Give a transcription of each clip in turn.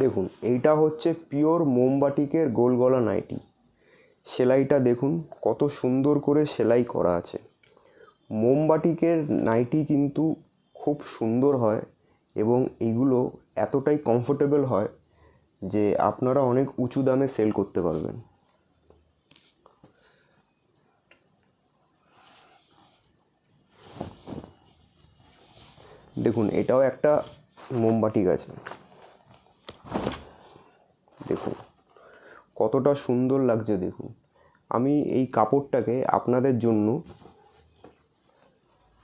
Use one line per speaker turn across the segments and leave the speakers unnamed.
দেখুন এইটা হচ্ছে পিওর মোমবাটিকের গোল গলা নাইটি। সেলাইটা দেখুন কত সুন্দর করে সেলাই করা আছে। মোমবাটিকের নাইটি কিন্তু খুব সুন্দর হয় এবং এগুলো এতটাই কমফোর্টেবল হয় যে আপনারা অনেক উঁচু দামে সেল করতে পারবেন। দেখুন এটাও একটা মোমবাটিক আছে, দেখুন কতটা সুন্দর লাগছে। দেখুন আমি এই কাপড়টাকে আপনাদের জন্য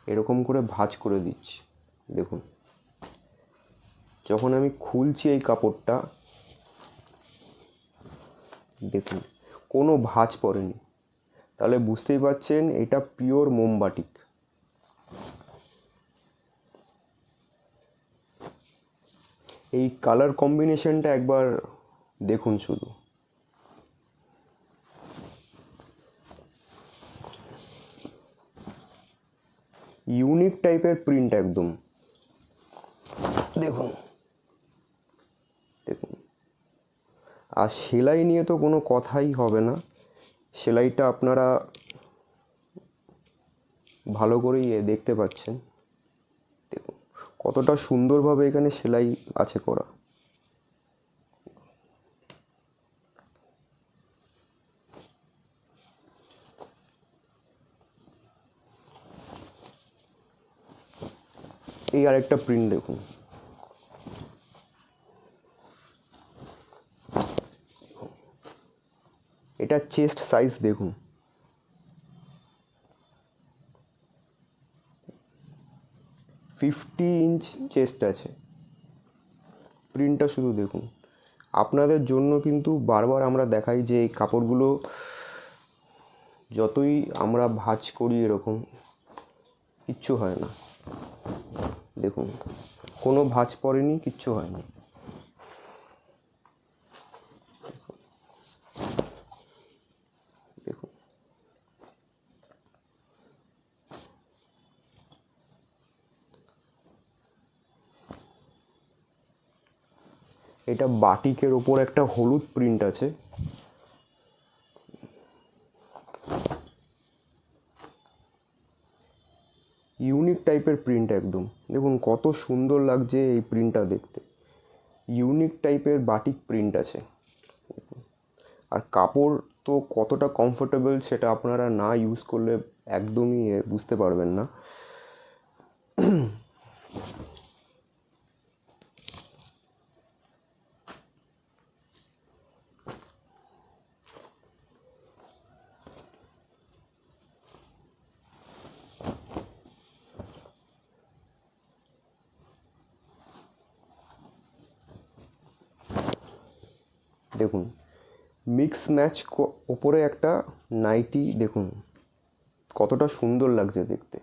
এরকম করে ভাঁজ করে দিচ্ছি। দেখুন যখন আমি খুলছি এই কাপড়টা, দেখুন কোনো ভাঁজ পড়েনি, তাহলে বুঝতেই পারছেন এটা পিওর মোমবাটিক। এই কালার কম্বিনেশনটা একবার দেখুন শুধু। ইউনিক টাইপের প্রিন্ট একদম, দেখুন দেখুন। আর সেলাই নিয়ে তো কোনো কথাই হবে না, সেলাইটা আপনারা ভালো করেই দেখতে পাচ্ছেন। দেখুন কতটা সুন্দরভাবে এখানে সেলাই আছে করা। এই আরেকটা প্রিন্ট দেখুন, এটা চেস্ট সাইজ দেখুন, 50 ইঞ্চ চেস্ট আছে। প্রিন্টটা শুধু দেখুন। আপনাদের জন্য কিন্তু বারবার আমরা দেখাই যে এই কাপড়গুলো যতই আমরা ভাঁজ করি এরকম কিচ্ছু হয় না। দেখুন কোনো ভাঁজ পড়েনি, কিচ্ছু হয়নি। দেখুন এটা বাটিকের ওপর একটা হলুদ প্রিন্ট আছে। ইউনিক টাইপের প্রিন্ট একদম, দেখুন কত সুন্দর লাগছে এই প্রিন্টটা দেখতে। ইউনিক টাইপের বাটিক প্রিন্ট আছে। আর কাপড় তো কতটা কমফোর্টেবল সেটা আপনারা না ইউজ করলে একদমই বুঝতে পারবেন না। দেখুন মিক্স ম্যাচ ওপরে একটা নাইটি, দেখুন কতটা সুন্দর লাগছে দেখতে।